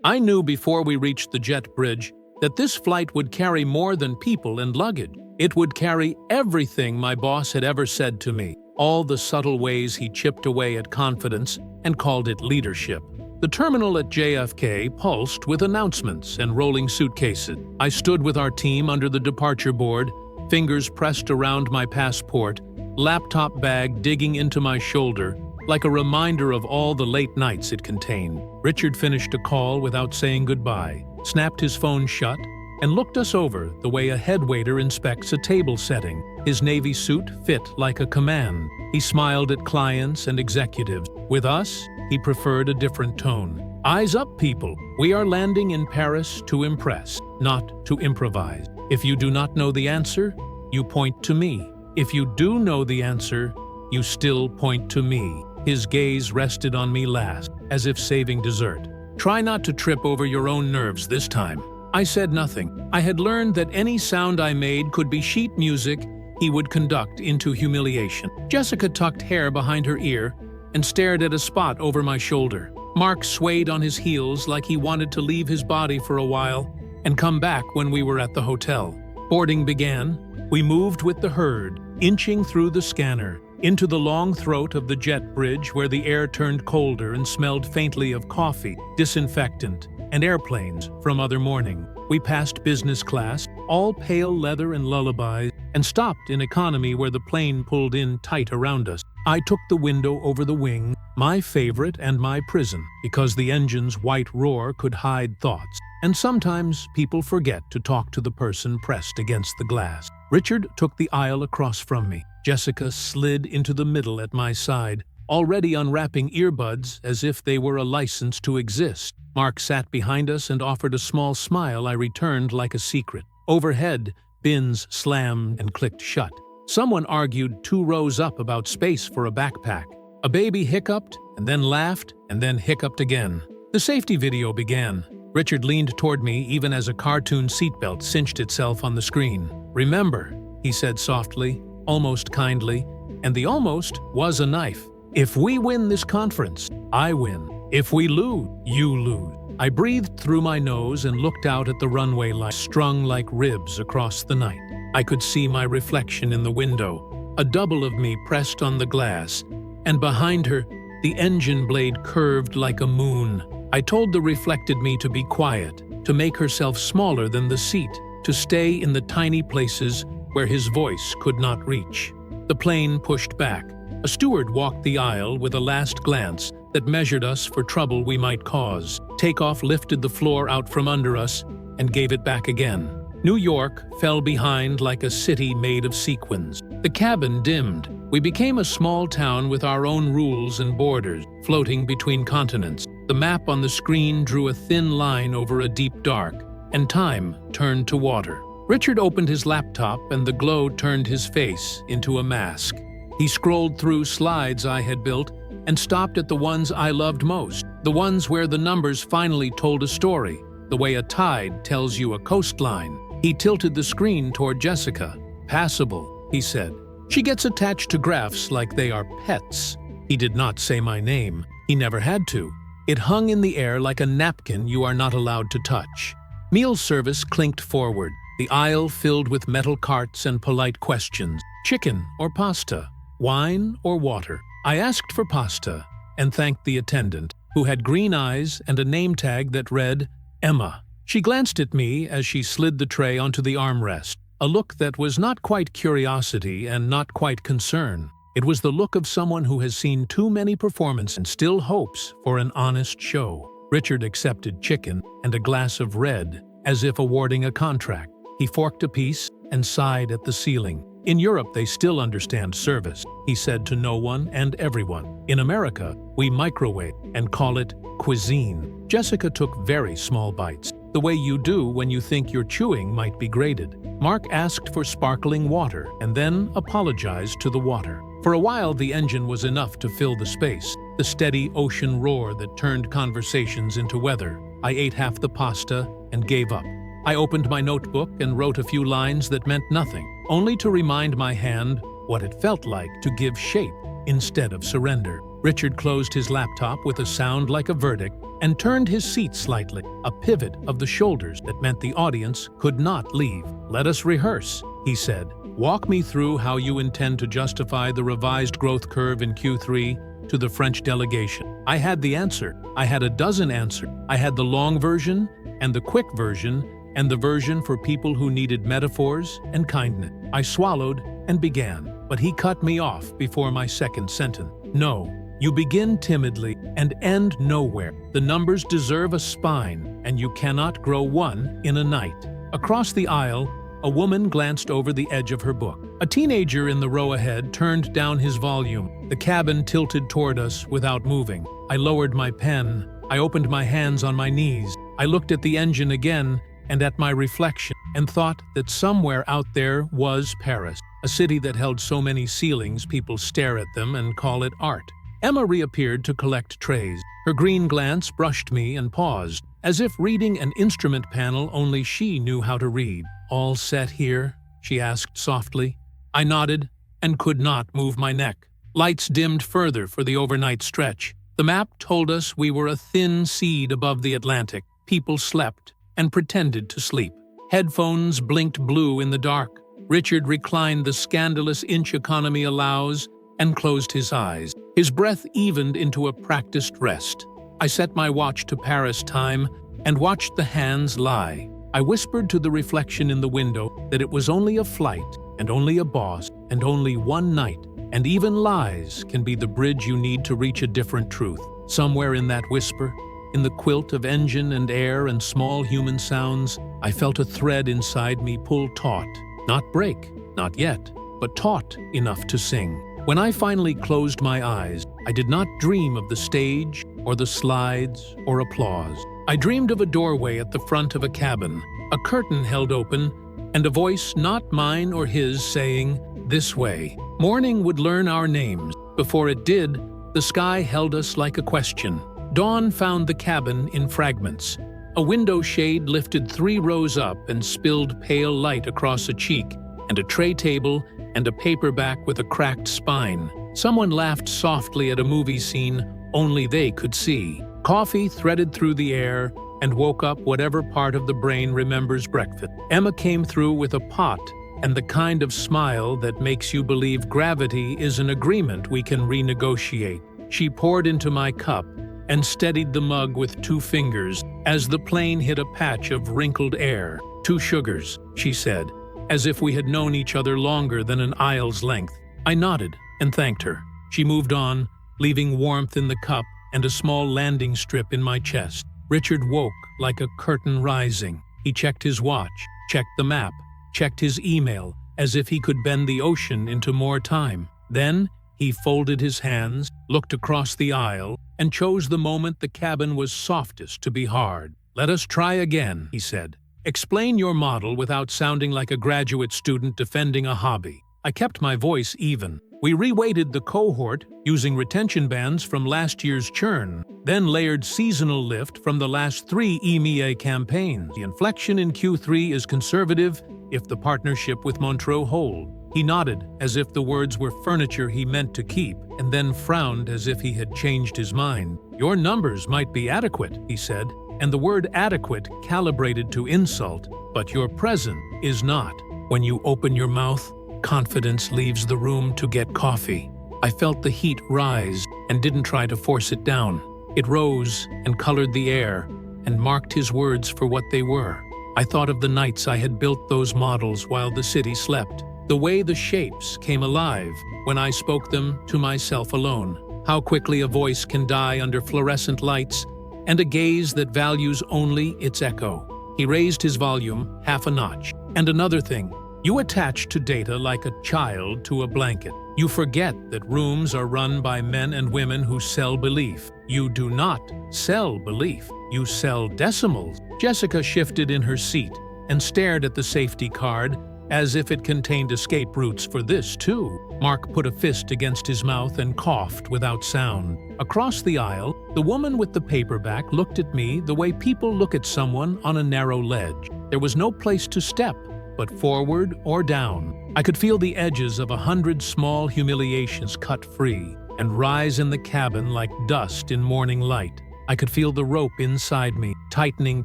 I knew before we reached the jet bridge that this flight would carry more than people and luggage. It would carry everything my boss had ever said to me, all the subtle ways he chipped away at confidence and called it leadership. The terminal at JFK pulsed with announcements and rolling suitcases. I stood with our team under the departure board, fingers pressed around my passport, laptop bag digging into my shoulder, like a reminder of all the late nights it contained. Richard finished a call without saying goodbye, snapped his phone shut, and looked us over the way a headwaiter inspects a table setting. His navy suit fit like a command. He smiled at clients and executives. With us, he preferred a different tone. Eyes up, people. We are landing in Paris to impress, not to improvise. If you do not know the answer, you point to me. If you do know the answer, you still point to me. His gaze rested on me last, as if saving dessert. Try not to trip over your own nerves this time. I said nothing. I had learned that any sound I made could be sheet music he would conduct into humiliation. Jessica tucked hair behind her ear and stared at a spot over my shoulder. Mark swayed on his heels like he wanted to leave his body for a while and come back when we were at the hotel. Boarding began. We moved with the herd, inching through the scanner, into the long throat of the jet bridge where the air turned colder and smelled faintly of coffee, disinfectant, and airplanes from other morning. We passed business class, all pale leather and lullabies, and stopped in economy where the plane pulled in tight around us. I took the window over the wing, my favorite and my prison, because the engine's white roar could hide thoughts. And sometimes people forget to talk to the person pressed against the glass. Richard took the aisle across from me. Jessica slid into the middle at my side, already unwrapping earbuds as if they were a license to exist. Mark sat behind us and offered a small smile I returned like a secret. Overhead, bins slammed and clicked shut. Someone argued 2 rows up about space for a backpack. A baby hiccuped, and then laughed, and then hiccuped again. The safety video began. Richard leaned toward me even as a cartoon seatbelt cinched itself on the screen. "Remember," he said softly, almost kindly, and the almost was a knife. "If we win this conference, I win. If we lose, you lose." I breathed through my nose and looked out at the runway lights strung like ribs across the night. I could see my reflection in the window, a double of me pressed on the glass, and behind her, the engine blade curved like a moon. I told the reflected me to be quiet, to make herself smaller than the seat, to stay in the tiny places where his voice could not reach. The plane pushed back. A steward walked the aisle with a last glance that measured us for trouble we might cause. Takeoff lifted the floor out from under us and gave it back again. New York fell behind like a city made of sequins. The cabin dimmed. We became a small town with our own rules and borders, floating between continents. The map on the screen drew a thin line over a deep dark, and time turned to water. Richard opened his laptop and the glow turned his face into a mask. He scrolled through slides I had built and stopped at the ones I loved most, the ones where the numbers finally told a story, the way a tide tells you a coastline. He tilted the screen toward Jessica. "Passable," he said. "She gets attached to graphs like they are pets." He did not say my name. He never had to. It hung in the air like a napkin you are not allowed to touch. Meal service clinked forward, the aisle filled with metal carts and polite questions. Chicken or pasta? Wine or water? I asked for pasta and thanked the attendant, who had green eyes and a name tag that read, Emma. She glanced at me as she slid the tray onto the armrest, a look that was not quite curiosity and not quite concern. It was the look of someone who has seen too many performances and still hopes for an honest show. Richard accepted chicken and a glass of red, as if awarding a contract. He forked a piece and sighed at the ceiling. "In Europe, they still understand service," he said to no one and everyone. "In America, we microwave and call it cuisine." Jessica took very small bites, the way you do when you think your chewing might be grated. Mark asked for sparkling water and then apologized to the water. For a while, the engine was enough to fill the space, the steady ocean roar that turned conversations into weather. I ate half the pasta and gave up. I opened my notebook and wrote a few lines that meant nothing, only to remind my hand what it felt like to give shape instead of surrender. Richard closed his laptop with a sound like a verdict and turned his seat slightly, a pivot of the shoulders that meant the audience could not leave. "Let us rehearse," he said. "Walk me through how you intend to justify the revised growth curve in Q3 to the French delegation." I had the answer. I had a dozen answers. I had the long version and the quick version and the version for people who needed metaphors and kindness. I swallowed and began, but he cut me off before my second sentence. "No, you begin timidly and end nowhere. The numbers deserve a spine, and you cannot grow one in a night." Across the aisle, a woman glanced over the edge of her book. A teenager in the row ahead turned down his volume. The cabin tilted toward us without moving. I lowered my pen. I opened my hands on my knees. I looked at the engine again and at my reflection, and thought that somewhere out there was Paris, a city that held so many ceilings people stare at them and call it art. Emma reappeared to collect trays. Her green glance brushed me and paused, as if reading an instrument panel only she knew how to read. "All set here?" she asked softly. I nodded and could not move my neck. Lights dimmed further for the overnight stretch. The map told us we were a thin seed above the Atlantic. People slept and pretended to sleep. Headphones blinked blue in the dark. Richard reclined the scandalous inch economy allows and closed his eyes. His breath evened into a practiced rest. I set my watch to Paris time and watched the hands lie. I whispered to the reflection in the window that it was only a flight and only a boss and only one night, and even lies can be the bridge you need to reach a different truth. Somewhere in that whisper, in the quilt of engine and air and small human sounds, I felt a thread inside me pull taut. Not break, not yet, but taut enough to sing. When I finally closed my eyes, I did not dream of the stage or the slides or applause. I dreamed of a doorway at the front of a cabin, a curtain held open, and a voice not mine or his saying, "This way." Morning would learn our names. Before it did, the sky held us like a question. Dawn found the cabin in fragments. A window shade lifted 3 rows up and spilled pale light across a cheek, and a tray table and a paperback with a cracked spine. Someone laughed softly at a movie scene only they could see. Coffee threaded through the air and woke up whatever part of the brain remembers breakfast. Emma came through with a pot and the kind of smile that makes you believe gravity is an agreement we can renegotiate. She poured into my cup and steadied the mug with 2 fingers as the plane hit a patch of wrinkled air. "2 sugars," she said, as if we had known each other longer than an aisle's length. I nodded and thanked her. She moved on, leaving warmth in the cup and a small landing strip in my chest. Richard woke like a curtain rising. He checked his watch, checked the map, checked his email, as if he could bend the ocean into more time. Then he folded his hands, looked across the aisle, and chose the moment the cabin was softest to be hard. "Let us try again," he said. "Explain your model without sounding like a graduate student defending a hobby." I kept my voice even. We reweighted the cohort using retention bands from last year's churn, then layered seasonal lift from the last 3 EMEA campaigns. The inflection in Q3 is conservative if the partnership with Montreux hold. He nodded as if the words were furniture he meant to keep, and then frowned as if he had changed his mind. "Your numbers might be adequate," he said, and the word adequate calibrated to insult, "but your present is not. When you open your mouth, confidence leaves the room to get coffee." I felt the heat rise and didn't try to force it down. It rose and colored the air and marked his words for what they were. I thought of the nights I had built those models while the city slept. The way the shapes came alive when I spoke them to myself alone. How quickly a voice can die under fluorescent lights and a gaze that values only its echo. He raised his volume half a notch. "And another thing, you attach to data like a child to a blanket. You forget that rooms are run by men and women who sell belief. You do not sell belief. You sell decimals." Jessica shifted in her seat and stared at the safety card as if it contained escape routes for this too. Mark put a fist against his mouth and coughed without sound. Across the aisle, the woman with the paperback looked at me the way people look at someone on a narrow ledge. There was no place to step, but forward or down. I could feel the edges of 100 small humiliations cut free and rise in the cabin like dust in morning light. I could feel the rope inside me, tightening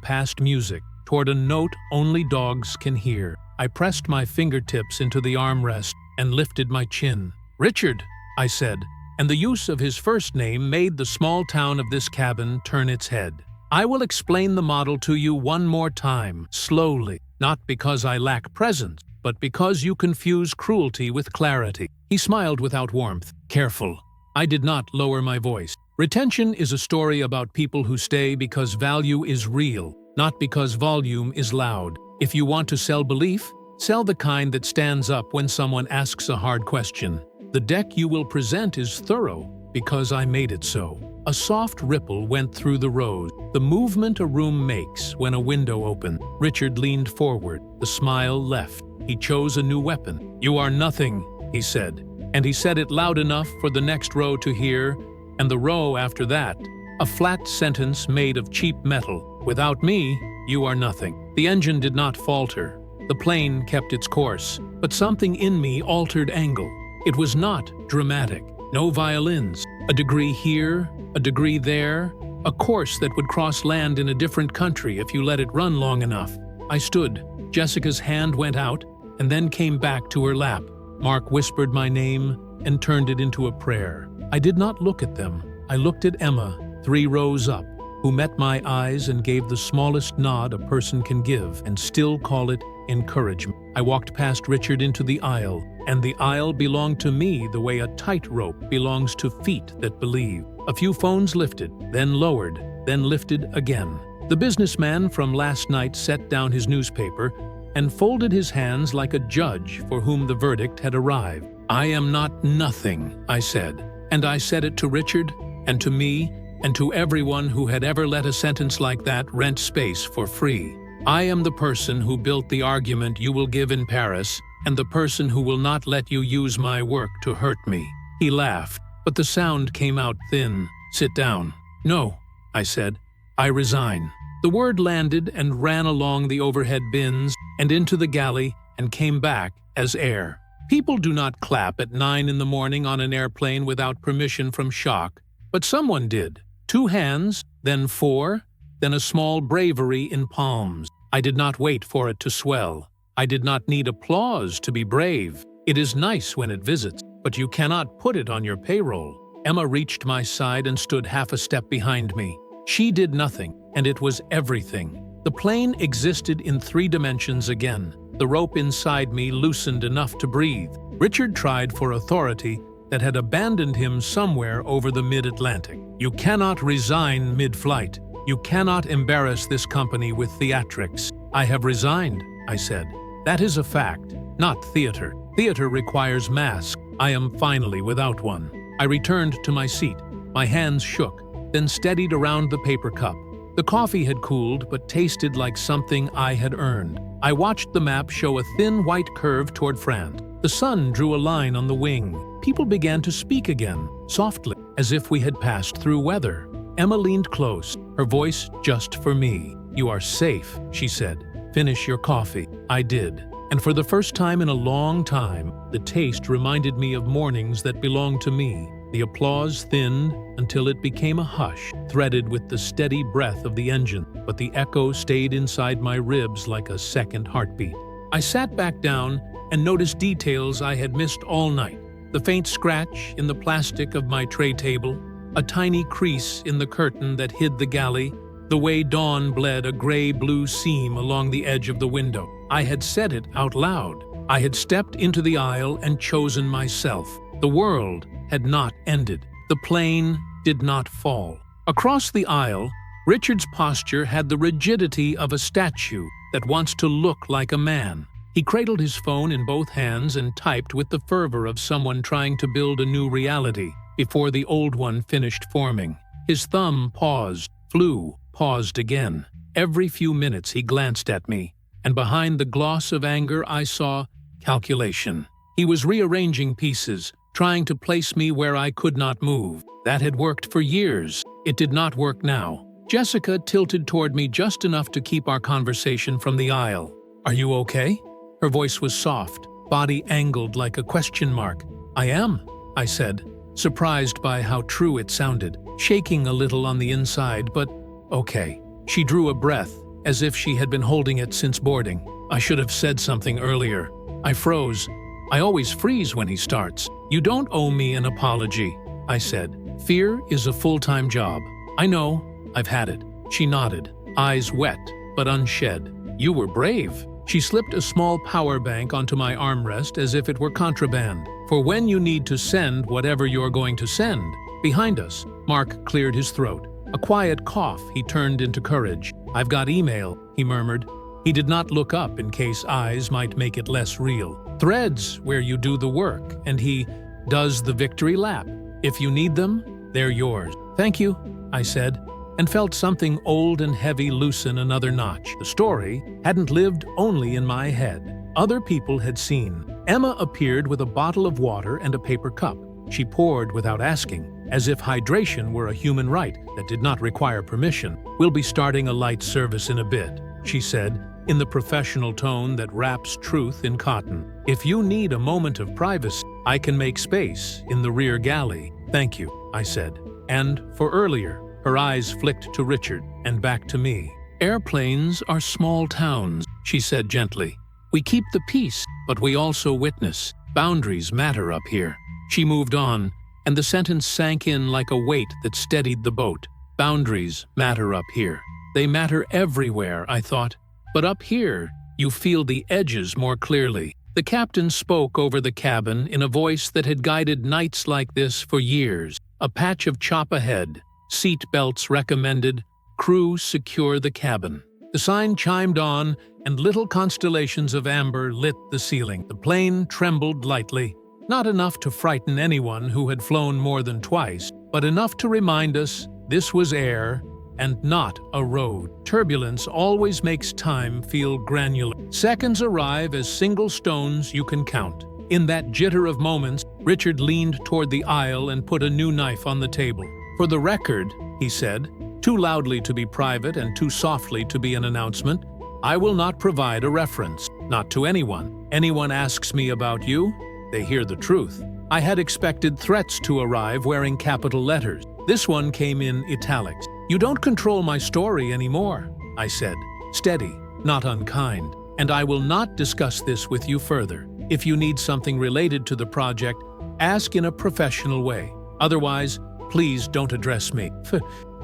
past music, toward a note only dogs can hear. I pressed my fingertips into the armrest and lifted my chin. "Richard," I said, and the use of his first name made the small town of this cabin turn its head. "I will explain the model to you one more time, slowly, not because I lack presence, but because you confuse cruelty with clarity." He smiled without warmth. "Careful." I did not lower my voice. "Retention is a story about people who stay because value is real, not because volume is loud. If you want to sell belief, sell the kind that stands up when someone asks a hard question. The deck you will present is thorough because I made it so." A soft ripple went through the rows, the movement a room makes when a window opens. Richard leaned forward. The smile left. He chose a new weapon. "You are nothing," he said. And he said it loud enough for the next row to hear, and the row after that. A flat sentence made of cheap metal. "Without me, you are nothing." The engine did not falter. The plane kept its course, but something in me altered angle. It was not dramatic. No violins. A degree here, a degree there, a course that would cross land in a different country if you let it run long enough. I stood. Jessica's hand went out and then came back to her lap. Mark whispered my name and turned it into a prayer. I did not look at them. I looked at Emma, 3 rows up, who met my eyes and gave the smallest nod a person can give and still call it encouragement. I walked past Richard into the aisle, and the aisle belonged to me the way a tightrope belongs to feet that believe. A few phones lifted, then lowered, then lifted again. The businessman from last night set down his newspaper and folded his hands like a judge for whom the verdict had arrived. "I am not nothing," I said. And I said it to Richard, and to me, and to everyone who had ever let a sentence like that rent space for free. "I am the person who built the argument you will give in Paris, and the person who will not let you use my work to hurt me." He laughed, but the sound came out thin. "Sit down." "No," I said. "I resign." The word landed and ran along the overhead bins and into the galley and came back as air. People do not clap at 9 in the morning on an airplane without permission from shock, but someone did. 2 hands, then 4, then a small bravery in palms. I did not wait for it to swell. I did not need applause to be brave. It is nice when it visits, but you cannot put it on your payroll. Emma reached my side and stood half a step behind me. She did nothing, and it was everything. The plane existed in 3 dimensions again. The rope inside me loosened enough to breathe. Richard tried for authority that had abandoned him somewhere over the mid-Atlantic. "You cannot resign mid-flight. You cannot embarrass this company with theatrics." "I have resigned," I said. "That is a fact, not theater. Theater requires masks. I am finally without one." I returned to my seat. My hands shook, then steadied around the paper cup. The coffee had cooled, but tasted like something I had earned. I watched the map show a thin white curve toward France. The sun drew a line on the wing. People began to speak again, softly, as if we had passed through weather. Emma leaned close, her voice just for me. "You are safe," she said. "Finish your coffee." I did. And for the first time in a long time, the taste reminded me of mornings that belonged to me. The applause thinned until it became a hush, threaded with the steady breath of the engine, but the echo stayed inside my ribs like a second heartbeat. I sat back down and noticed details I had missed all night. The faint scratch in the plastic of my tray table, a tiny crease in the curtain that hid the galley, the way dawn bled a gray-blue seam along the edge of the window. I had said it out loud. I had stepped into the aisle and chosen myself. The world had not ended. The plane did not fall. Across the aisle, Richard's posture had the rigidity of a statue that wants to look like a man. He cradled his phone in both hands and typed with the fervor of someone trying to build a new reality before the old one finished forming. His thumb paused, flew, paused again. Every few minutes he glanced at me, and behind the gloss of anger I saw calculation. He was rearranging pieces, trying to place me where I could not move. That had worked for years. It did not work now. Jessica tilted toward me just enough to keep our conversation from the aisle. "Are you okay?" Her voice was soft, body angled like a question mark. "I am," I said. surprised by how true it sounded, shaking a little on the inside, but okay. She drew a breath, as if she had been holding it since boarding. I should have said something earlier. I froze. I always freeze when he starts. You don't owe me an apology, I said. Fear is a full-time job. I know. I've had it. She nodded, eyes wet, but unshed. You were brave. She slipped a small power bank onto my armrest as if it were contraband. For when you need to send whatever you're going to send. Behind us, Mark cleared his throat. A quiet cough he turned into courage. I've got email, he murmured. He did not look up in case eyes might make it less real. Threads where you do the work, and he does the victory lap. If you need them, they're yours. Thank you, I said, and felt something old and heavy loosen another notch. The story hadn't lived only in my head. Other people had seen. Emma appeared with a bottle of water and a paper cup. She poured without asking, as if hydration were a human right that did not require permission. We'll be starting a light service in a bit, she said, in the professional tone that wraps truth in cotton. If you need a moment of privacy, I can make space in the rear galley. Thank you, I said. And for earlier, her eyes flicked to Richard and back to me. Airplanes are small towns, she said gently. We keep the peace, but we also witness. Boundaries matter up here. She moved on, and the sentence sank in like a weight that steadied the boat. Boundaries matter up here. They matter everywhere, I thought. But up here, you feel the edges more clearly. The captain spoke over the cabin in a voice that had guided nights like this for years. A patch of chop ahead. Seat belts recommended. Crew secure the cabin. The sign chimed on, and little constellations of amber lit the ceiling. The plane trembled lightly. Not enough to frighten anyone who had flown more than twice, but enough to remind us this was air and not a road. Turbulence always makes time feel granular. Seconds arrive as single stones you can count. In that jitter of moments, Richard leaned toward the aisle and put a new knife on the table. For the record, he said, too loudly to be private and too softly to be an announcement, I will not provide a reference, not to anyone. Anyone asks me about you, they hear the truth. I had expected threats to arrive wearing capital letters. This one came in italics. You don't control my story anymore, I said, steady, not unkind, and I will not discuss this with you further. If you need something related to the project, ask in a professional way. Otherwise, please don't address me.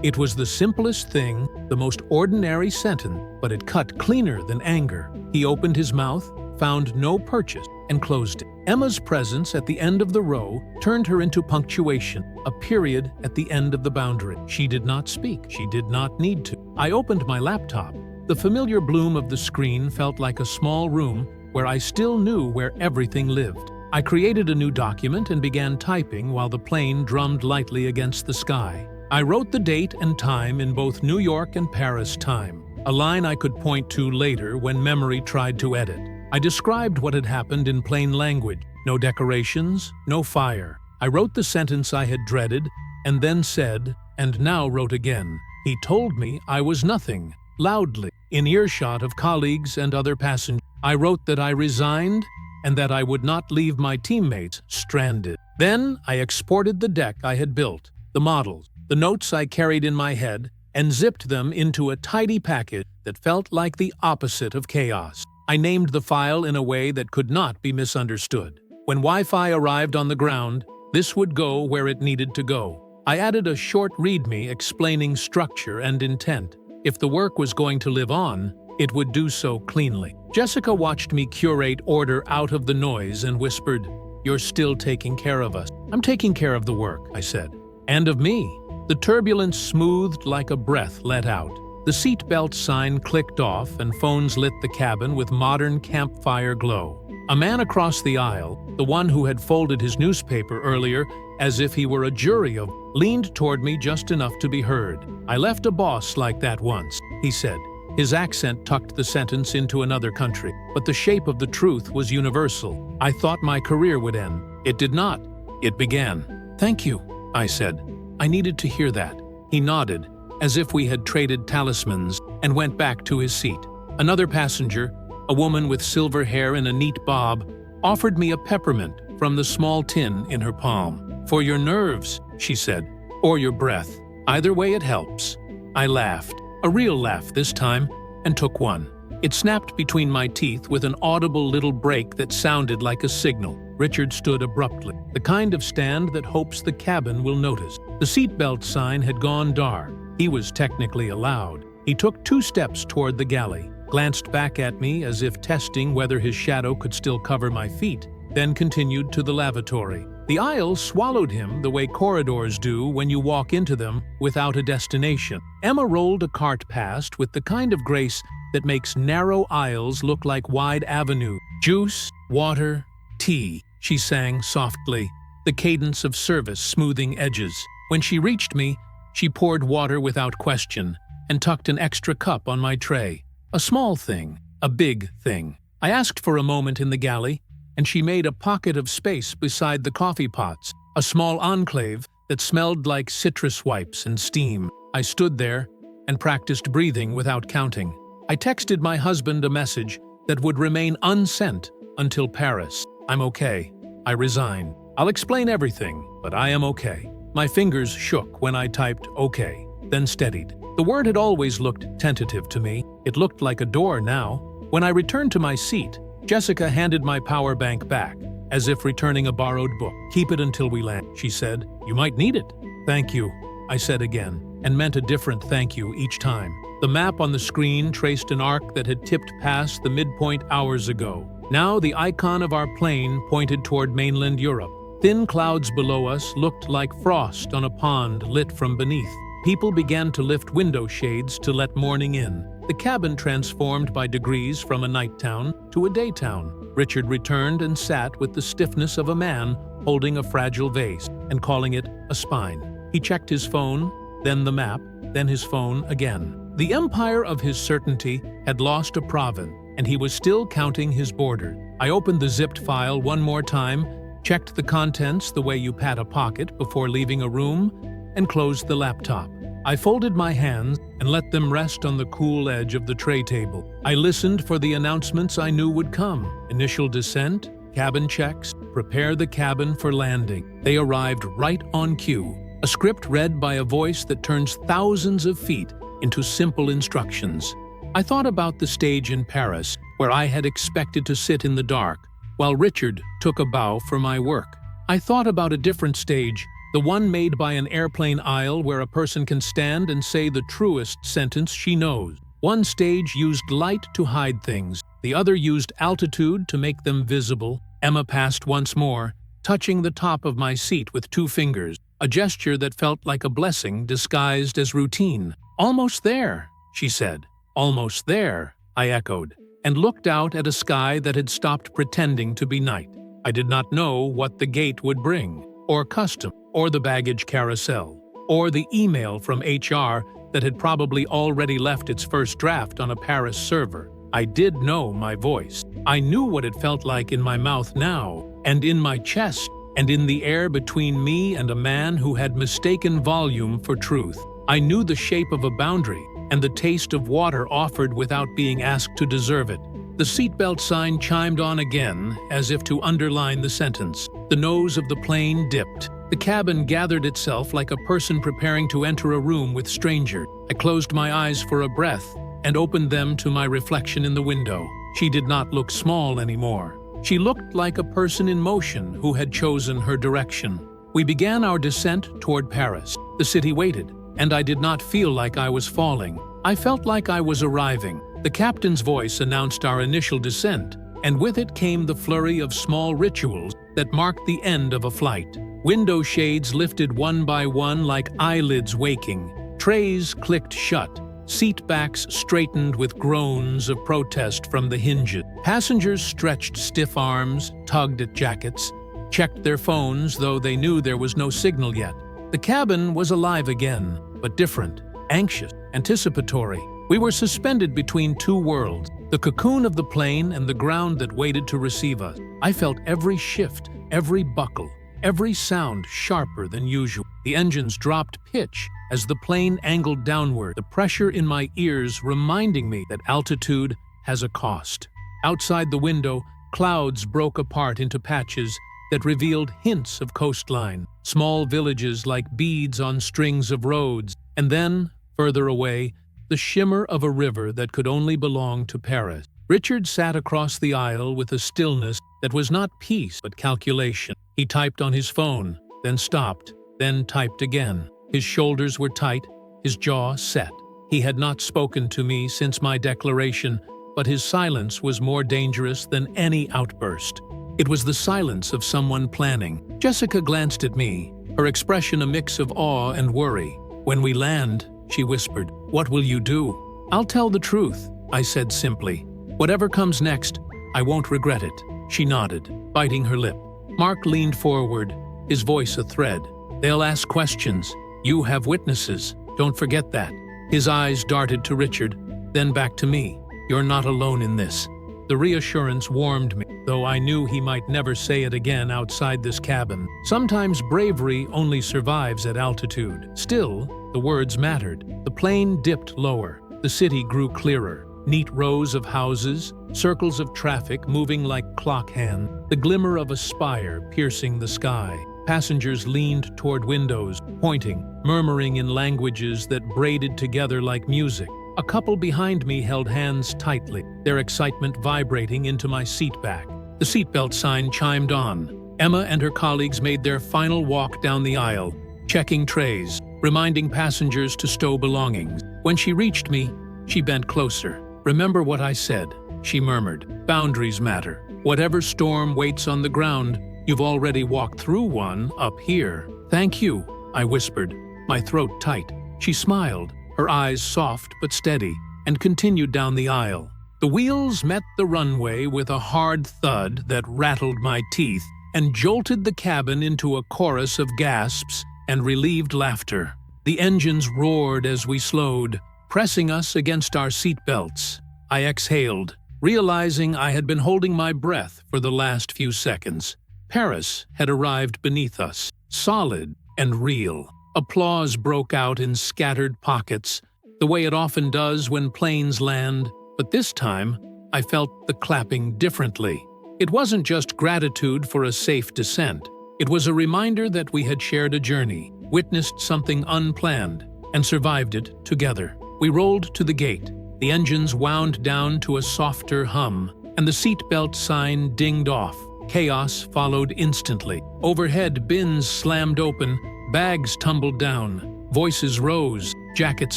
It was the simplest thing, the most ordinary sentence, but it cut cleaner than anger. He opened his mouth, found no purchase, and closed it. Emma's presence at the end of the row turned her into punctuation, a period at the end of the boundary. She did not speak. She did not need to. I opened my laptop. The familiar bloom of the screen felt like a small room where I still knew where everything lived. I created a new document and began typing while the plane drummed lightly against the sky. I wrote the date and time in both New York and Paris time, a line I could point to later when memory tried to edit. I described what had happened in plain language. No decorations, no fire. I wrote the sentence I had dreaded, and then said, and now wrote again. He told me I was nothing, loudly, in earshot of colleagues and other passengers. I wrote that I resigned and that I would not leave my teammates stranded. Then I exported the deck I had built, the models, the notes I carried in my head, and zipped them into a tidy package that felt like the opposite of chaos. I named the file in a way that could not be misunderstood. When Wi-Fi arrived on the ground, this would go where it needed to go. I added a short README explaining structure and intent. If the work was going to live on, it would do so cleanly. Jessica watched me curate order out of the noise and whispered, "You're still taking care of us." "I'm taking care of the work," I said. "And of me." The turbulence smoothed like a breath let out. The seatbelt sign clicked off and phones lit the cabin with modern campfire glow. A man across the aisle, the one who had folded his newspaper earlier as if he were a jury of, leaned toward me just enough to be heard. "I left a boss like that once," he said. His accent tucked the sentence into another country, but the shape of the truth was universal. I thought my career would end. It did not. It began. "Thank you," I said. I needed to hear that. He nodded, as if we had traded talismans, and went back to his seat. Another passenger, a woman with silver hair and a neat bob, offered me a peppermint from the small tin in her palm. For your nerves, she said, or your breath. Either way it helps. I laughed, a real laugh this time, and took one. It snapped between my teeth with an audible little break that sounded like a signal. Richard stood abruptly, the kind of stand that hopes the cabin will notice. The seatbelt sign had gone dark. He was technically allowed. He took 2 steps toward the galley, glanced back at me as if testing whether his shadow could still cover my feet, then continued to the lavatory. The aisle swallowed him the way corridors do when you walk into them without a destination. Emma rolled a cart past with the kind of grace that makes narrow aisles look like wide avenues. Juice, water, tea, she sang softly, the cadence of service smoothing edges. When she reached me, she poured water without question and tucked an extra cup on my tray. A small thing, a big thing. I asked for a moment in the galley, and she made a pocket of space beside the coffee pots, a small enclave that smelled like citrus wipes and steam. I stood there and practiced breathing without counting. I texted my husband a message that would remain unsent until Paris. I'm okay. I resign. I'll explain everything, but I am okay. My fingers shook when I typed okay, then steadied. The word had always looked tentative to me. It looked like a door now. When I returned to my seat, Jessica handed my power bank back, as if returning a borrowed book. Keep it until we land, she said. You might need it. Thank you, I said again, and meant a different thank you each time. The map on the screen traced an arc that had tipped past the midpoint hours ago. Now the icon of our plane pointed toward mainland Europe. Thin clouds below us looked like frost on a pond lit from beneath. People began to lift window shades to let morning in. The cabin transformed by degrees from a night town to a day town. Richard returned and sat with the stiffness of a man holding a fragile vase and calling it a spine. He checked his phone, then the map, then his phone again. The empire of his certainty had lost a province, and he was still counting his borders. I opened the zipped file one more time, checked the contents the way you pat a pocket before leaving a room, and closed the laptop. I folded my hands and let them rest on the cool edge of the tray table. I listened for the announcements I knew would come. Initial descent, cabin checks, prepare the cabin for landing. They arrived right on cue. A script read by a voice that turns thousands of feet into simple instructions. I thought about the stage in Paris, where I had expected to sit in the dark, while Richard took a bow for my work. I thought about a different stage, the one made by an airplane aisle where a person can stand and say the truest sentence she knows. One stage used light to hide things, the other used altitude to make them visible. Emma passed once more, touching the top of my seat with 2 fingers, a gesture that felt like a blessing disguised as routine. Almost there, she said. Almost there, I echoed, and looked out at a sky that had stopped pretending to be night. I did not know what the gate would bring, or custom, or the baggage carousel, or the email from HR that had probably already left its first draft on a Paris server. I did know my voice. I knew what it felt like in my mouth now, and in my chest, and in the air between me and a man who had mistaken volume for truth. I knew the shape of a boundary, and the taste of water offered without being asked to deserve it. The seatbelt sign chimed on again, as if to underline the sentence. The nose of the plane dipped. The cabin gathered itself like a person preparing to enter a room with strangers. I closed my eyes for a breath and opened them to my reflection in the window. She did not look small anymore. She looked like a person in motion who had chosen her direction. We began our descent toward Paris. The city waited, and I did not feel like I was falling. I felt like I was arriving. The captain's voice announced our initial descent, and with it came the flurry of small rituals that marked the end of a flight. Window shades lifted one by one like eyelids waking. Trays clicked shut. Seat backs straightened with groans of protest from the hinges. Passengers stretched stiff arms, tugged at jackets, checked their phones though they knew there was no signal yet. The cabin was alive again, but different, anxious, anticipatory. We were suspended between 2 worlds, the cocoon of the plane and the ground that waited to receive us. I felt every shift, every buckle, every sound sharper than usual. The engines dropped pitch as the plane angled downward, the pressure in my ears reminding me that altitude has a cost. Outside the window, clouds broke apart into patches, that revealed hints of coastline, small villages like beads on strings of roads, and then, further away, the shimmer of a river that could only belong to Paris. Richard sat across the aisle with a stillness that was not peace but calculation. He typed on his phone, then stopped, then typed again. His shoulders were tight, his jaw set. He had not spoken to me since my declaration, but his silence was more dangerous than any outburst. It was the silence of someone planning. Jessica glanced at me, her expression a mix of awe and worry. "When we land," she whispered, "what will you do?" "I'll tell the truth," I said simply. "Whatever comes next, I won't regret it." She nodded, biting her lip. Mark leaned forward, his voice a thread. "They'll ask questions. You have witnesses. Don't forget that." His eyes darted to Richard, then back to me. "You're not alone in this." The reassurance warmed me, though I knew he might never say it again outside this cabin. Sometimes bravery only survives at altitude. Still, the words mattered. The plane dipped lower. The city grew clearer. Neat rows of houses, circles of traffic moving like clock hands, the glimmer of a spire piercing the sky. Passengers leaned toward windows, pointing, murmuring in languages that braided together like music. A couple behind me held hands tightly, their excitement vibrating into my seat back. The seatbelt sign chimed on. Emma and her colleagues made their final walk down the aisle, checking trays, reminding passengers to stow belongings. When she reached me, she bent closer. "Remember what I said," she murmured. "Boundaries matter. Whatever storm waits on the ground, you've already walked through one up here." "Thank you," I whispered, my throat tight. She smiled, her eyes soft but steady, and continued down the aisle. The wheels met the runway with a hard thud that rattled my teeth and jolted the cabin into a chorus of gasps and relieved laughter. The engines roared as we slowed, pressing us against our seatbelts. I exhaled, realizing I had been holding my breath for the last few seconds. Paris had arrived beneath us, solid and real. Applause broke out in scattered pockets, the way it often does when planes land, but this time I felt the clapping differently. It wasn't just gratitude for a safe descent. It was a reminder that we had shared a journey, witnessed something unplanned, and survived it together. We rolled to the gate. The engines wound down to a softer hum, and the seatbelt sign dinged off. Chaos followed instantly. Overhead, bins slammed open, bags tumbled down, voices rose, jackets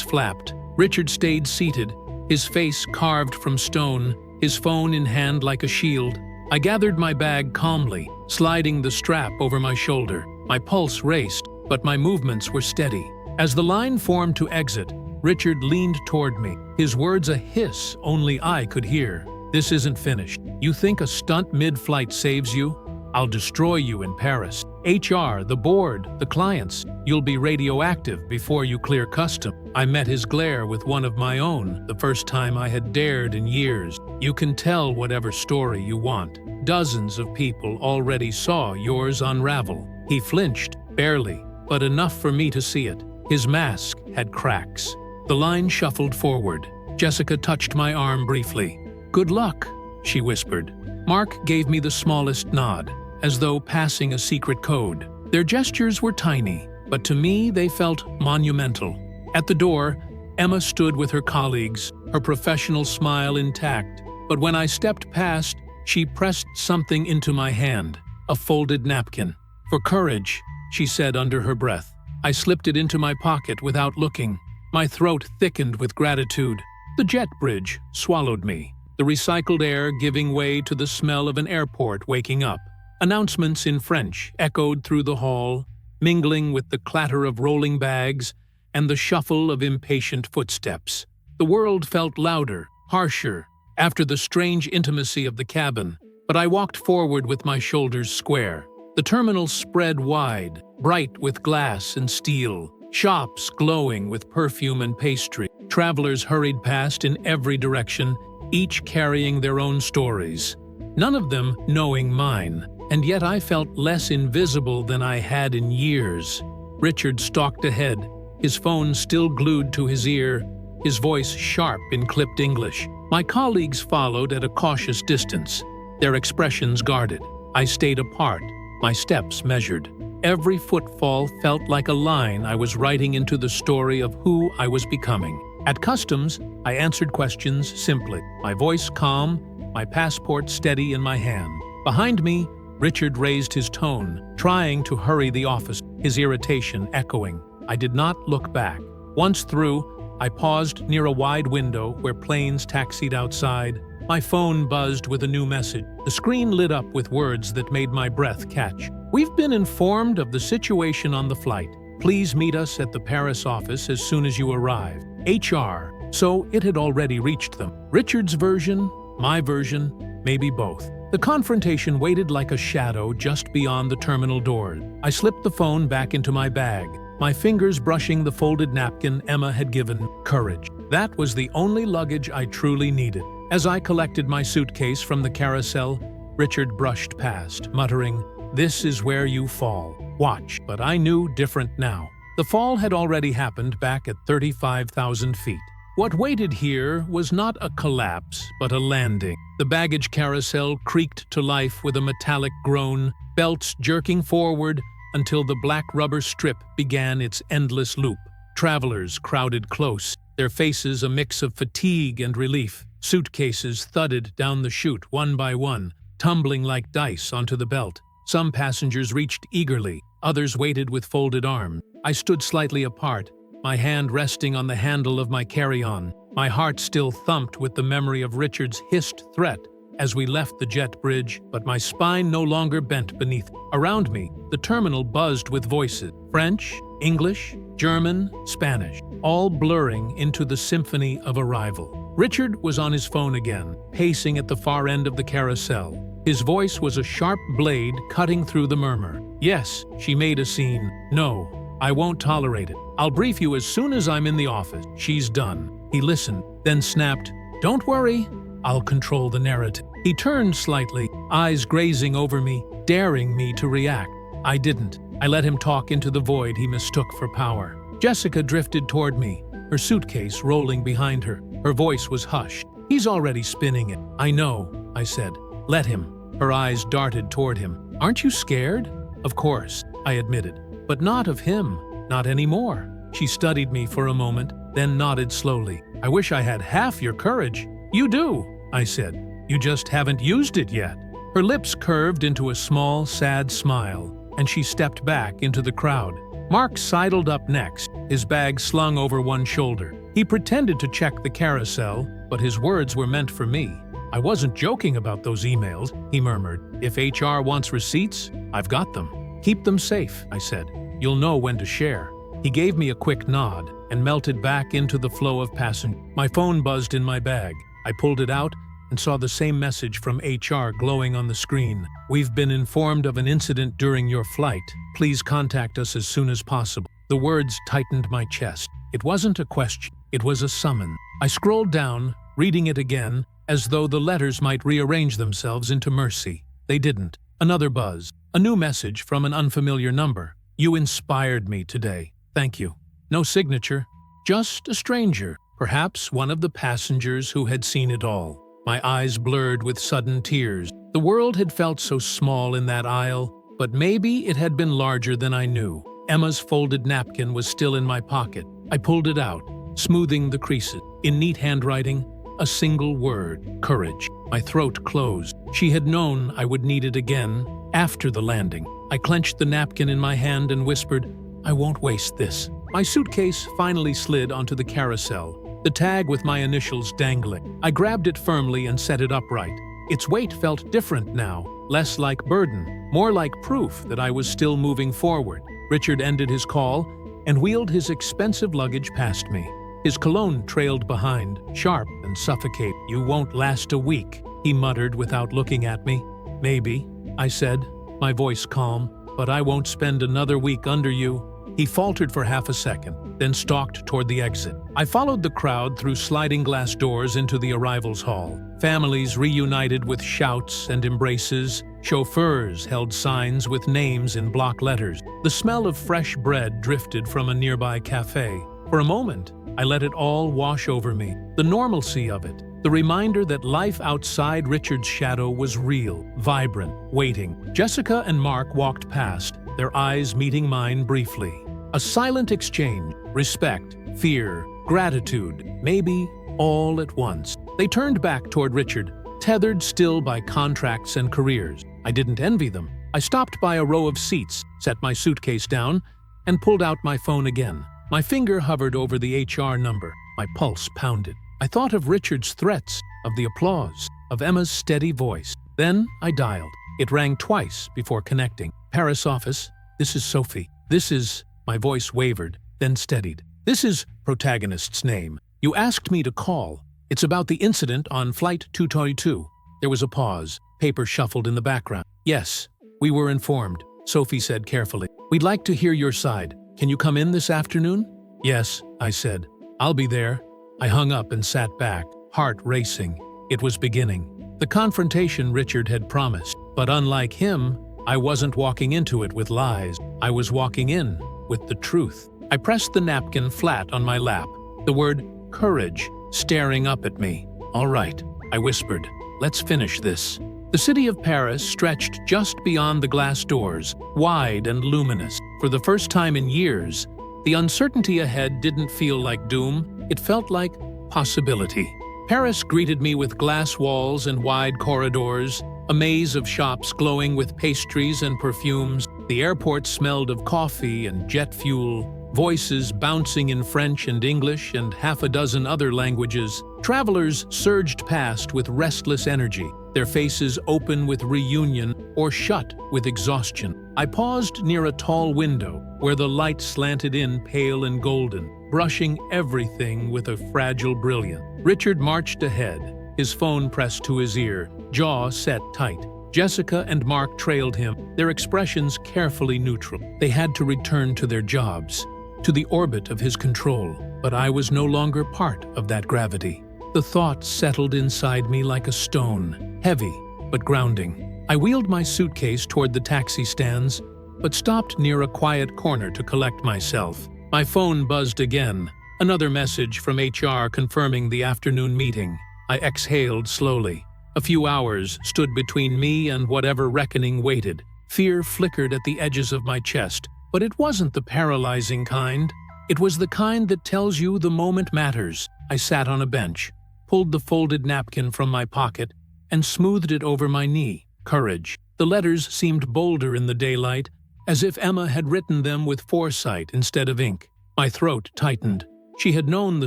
flapped. Richard stayed seated, his face carved from stone, his phone in hand like a shield. I gathered my bag calmly, sliding the strap over my shoulder. My pulse raced, but my movements were steady. As the line formed to exit, Richard leaned toward me, his words a hiss only I could hear. "This isn't finished. You think a stunt mid-flight saves you? I'll destroy you in Paris. HR, the board, the clients. You'll be radioactive before you clear custom." I met his glare with one of my own, the first time I had dared in years. "You can tell whatever story you want. Dozens of people already saw yours unravel." He flinched, barely, but enough for me to see it. His mask had cracks. The line shuffled forward. Jessica touched my arm briefly. "Good luck," she whispered. Mark gave me the smallest nod, as though passing a secret code. Their gestures were tiny, but to me they felt monumental. At the door, Emma stood with her colleagues, her professional smile intact, but when I stepped past, she pressed something into my hand, a folded napkin. "For courage," she said under her breath. I slipped it into my pocket without looking. My throat thickened with gratitude. The jet bridge swallowed me, the recycled air giving way to the smell of an airport waking up. Announcements in French echoed through the hall, mingling with the clatter of rolling bags and the shuffle of impatient footsteps. The world felt louder, harsher, after the strange intimacy of the cabin, but I walked forward with my shoulders square. The terminal spread wide, bright with glass and steel, shops glowing with perfume and pastry. Travelers hurried past in every direction, each carrying their own stories, none of them knowing mine, and yet I felt less invisible than I had in years. Richard stalked ahead, his phone still glued to his ear, his voice sharp in clipped English. My colleagues followed at a cautious distance, their expressions guarded. I stayed apart, my steps measured. Every footfall felt like a line I was writing into the story of who I was becoming. At customs, I answered questions simply, my voice calm, my passport steady in my hand. Behind me, Richard raised his tone, trying to hurry the office, his irritation echoing. I did not look back. Once through, I paused near a wide window where planes taxied outside. My phone buzzed with a new message. The screen lit up with words that made my breath catch. "We've been informed of the situation on the flight. Please meet us at the Paris office as soon as you arrive. HR." So it had already reached them. Richard's version, my version, maybe both. The confrontation waited like a shadow just beyond the terminal door. I slipped the phone back into my bag, my fingers brushing the folded napkin Emma had given. Courage. That was the only luggage I truly needed. As I collected my suitcase from the carousel, Richard brushed past, muttering, "This is where you fall. Watch." But I knew different now. The fall had already happened back at 35,000 feet. What waited here was not a collapse, but a landing. The baggage carousel creaked to life with a metallic groan, belts jerking forward until the black rubber strip began its endless loop. Travelers crowded close, their faces a mix of fatigue and relief. Suitcases thudded down the chute one by one, tumbling like dice onto the belt. Some passengers reached eagerly, others waited with folded arms. I stood slightly apart, my hand resting on the handle of my carry-on. My heart still thumped with the memory of Richard's hissed threat as we left the jet bridge, but my spine no longer bent beneath. Around me, the terminal buzzed with voices. French, English, German, Spanish, all blurring into the symphony of arrival. Richard was on his phone again, pacing at the far end of the carousel. His voice was a sharp blade cutting through the murmur. "Yes, she made a scene. No, I won't tolerate it. I'll brief you as soon as I'm in the office. She's done." He listened, then snapped, "Don't worry, I'll control the narrative." He turned slightly, eyes grazing over me, daring me to react. I didn't. I let him talk into the void he mistook for power. Jessica drifted toward me, her suitcase rolling behind her. Her voice was hushed. "He's already spinning it." "I know," I said. "Let him." Her eyes darted toward him. "Aren't you scared?" "Of course," I admitted. "But not of him. Not anymore." She studied me for a moment, then nodded slowly. "I wish I had half your courage." "You do," I said. "You just haven't used it yet." Her lips curved into a small, sad smile, and she stepped back into the crowd. Mark sidled up next, his bag slung over one shoulder. He pretended to check the carousel, but his words were meant for me. "I wasn't joking about those emails," he murmured. "If HR wants receipts, I've got them." "Keep them safe," I said. "You'll know when to share." He gave me a quick nod and melted back into the flow of passengers. My phone buzzed in my bag. I pulled it out and saw the same message from HR glowing on the screen. "We've been informed of an incident during your flight. Please contact us as soon as possible." The words tightened my chest. It wasn't a question, it was a summon. I scrolled down, reading it again, as though the letters might rearrange themselves into mercy. They didn't. Another buzz. A new message from an unfamiliar number. "You inspired me today. Thank you." No signature. Just a stranger. Perhaps one of the passengers who had seen it all. My eyes blurred with sudden tears. The world had felt so small in that aisle, but maybe it had been larger than I knew. Emma's folded napkin was still in my pocket. I pulled it out, smoothing the creases. In neat handwriting, a single word: courage. My throat closed. She had known I would need it again after the landing. I clenched the napkin in my hand and whispered, "I won't waste this." My suitcase finally slid onto the carousel, the tag with my initials dangling. I grabbed it firmly and set it upright. Its weight felt different now, less like burden, more like proof that I was still moving forward. Richard ended his call and wheeled his expensive luggage past me. His cologne trailed behind, sharp and suffocating. "You won't last a week," he muttered without looking at me. "Maybe," I said, my voice calm, "but I won't spend another week under you." He faltered for half a second, then stalked toward the exit. I followed the crowd through sliding glass doors into the arrivals hall. Families reunited with shouts and embraces. Chauffeurs held signs with names in block letters. The smell of fresh bread drifted from a nearby cafe. For a moment, I let it all wash over me. The normalcy of it, The reminder that life outside Richard's shadow was real, vibrant, waiting. Jessica and Mark walked past, their eyes meeting mine briefly. A silent exchange, respect, fear, gratitude, maybe all at once. They turned back toward Richard, tethered still by contracts and careers. I didn't envy them. I stopped by a row of seats, set my suitcase down, and pulled out my phone again. My finger hovered over the HR number. My pulse pounded. I thought of Richard's threats, of the applause, of Emma's steady voice. Then I dialed. It rang twice before connecting. Paris office, this is Sophie. This is... My voice wavered, then steadied. This is protagonist's name. You asked me to call. It's about the incident on Flight 222. There was a pause. Paper shuffled in the background. Yes, we were informed, Sophie said carefully. We'd like to hear your side. Can you come in this afternoon? Yes, I said. I'll be there. I hung up and sat back, heart racing. It was beginning. The confrontation Richard had promised. But unlike him, I wasn't walking into it with lies. I was walking in with the truth. I pressed the napkin flat on my lap, the word courage staring up at me. All right, I whispered. Let's finish this. The city of Paris stretched just beyond the glass doors, wide and luminous. For the first time in years, the uncertainty ahead didn't feel like doom, it felt like possibility. Paris greeted me with glass walls and wide corridors, a maze of shops glowing with pastries and perfumes. The airport smelled of coffee and jet fuel, voices bouncing in French and English and half a dozen other languages. Travelers surged past with restless energy, their faces open with reunion or shut with exhaustion. I paused near a tall window where the light slanted in pale and golden, brushing everything with a fragile brilliance. Richard marched ahead, his phone pressed to his ear, jaw set tight. Jessica and Mark trailed him, their expressions carefully neutral. They had to return to their jobs, to the orbit of his control. But I was no longer part of that gravity. The thought settled inside me like a stone, heavy but grounding. I wheeled my suitcase toward the taxi stands, but stopped near a quiet corner to collect myself. My phone buzzed again, another message from HR confirming the afternoon meeting. I exhaled slowly. A few hours stood between me and whatever reckoning waited. Fear flickered at the edges of my chest, but it wasn't the paralyzing kind. It was the kind that tells you the moment matters. I sat on a bench, pulled the folded napkin from my pocket, and smoothed it over my knee. Courage. The letters seemed bolder in the daylight, as if Emma had written them with foresight instead of ink. My throat tightened. She had known the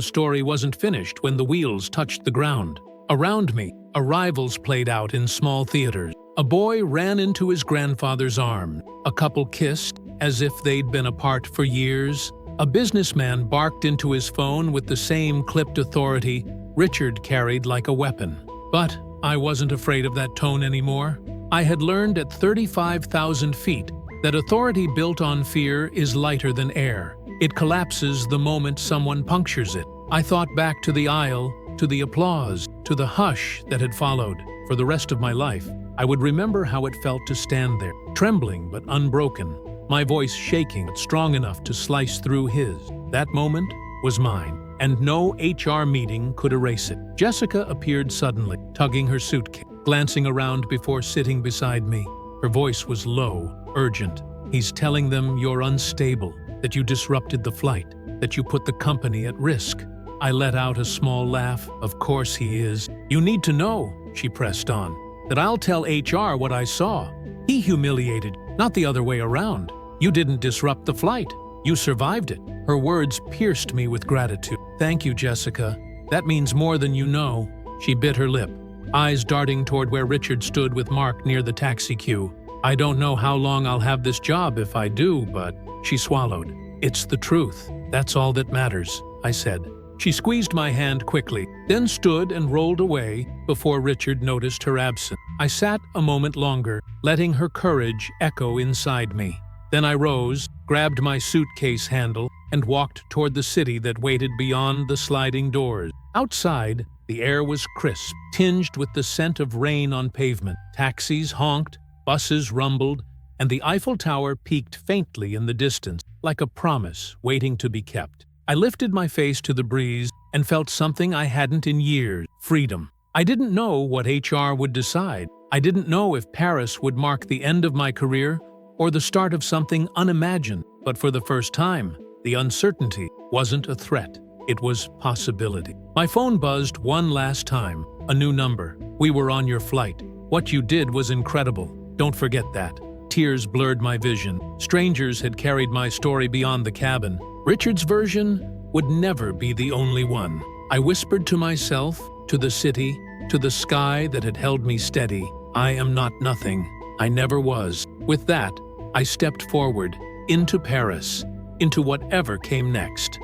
story wasn't finished when the wheels touched the ground. Around me, arrivals played out in small theaters. A boy ran into his grandfather's arm. A couple kissed, as if they'd been apart for years. A businessman barked into his phone with the same clipped authority Richard carried like a weapon. But I wasn't afraid of that tone anymore. I had learned at 35,000 feet that authority built on fear is lighter than air. It collapses the moment someone punctures it. I thought back to the aisle, to the applause, to the hush that had followed. For the rest of my life, I would remember how it felt to stand there, trembling but unbroken, my voice shaking but strong enough to slice through his. That moment was mine, and no HR meeting could erase it. Jessica appeared suddenly, tugging her suitcase, glancing around before sitting beside me. Her voice was low, urgent. He's telling them you're unstable, that you disrupted the flight, that you put the company at risk. I let out a small laugh. Of course he is. You need to know, she pressed on, that I'll tell HR what I saw. He humiliated, not the other way around. You didn't disrupt the flight. You survived it. Her words pierced me with gratitude. Thank you, Jessica. That means more than you know. She bit her lip, eyes darting toward where Richard stood with Mark near the taxi queue. I don't know how long I'll have this job if I do, but she swallowed. It's the truth. That's all that matters, I said. She squeezed my hand quickly, then stood and rolled away before Richard noticed her absence. I sat a moment longer, letting her courage echo inside me. Then I rose, grabbed my suitcase handle, and walked toward the city that waited beyond the sliding doors. Outside, the air was crisp, tinged with the scent of rain on pavement. Taxis honked, buses rumbled, and the Eiffel Tower peeked faintly in the distance, like a promise waiting to be kept. I lifted my face to the breeze and felt something I hadn't in years: freedom. I didn't know what HR would decide. I didn't know if Paris would mark the end of my career or the start of something unimagined. But for the first time, the uncertainty wasn't a threat. It was possibility. My phone buzzed one last time. A new number. "We were on your flight. What you did was incredible. Don't forget that." Tears blurred my vision. Strangers had carried my story beyond the cabin. Richard's version would never be the only one. I whispered to myself, to the city, to the sky that had held me steady, "I am not nothing. I never was." With that, I stepped forward, into Paris, into whatever came next.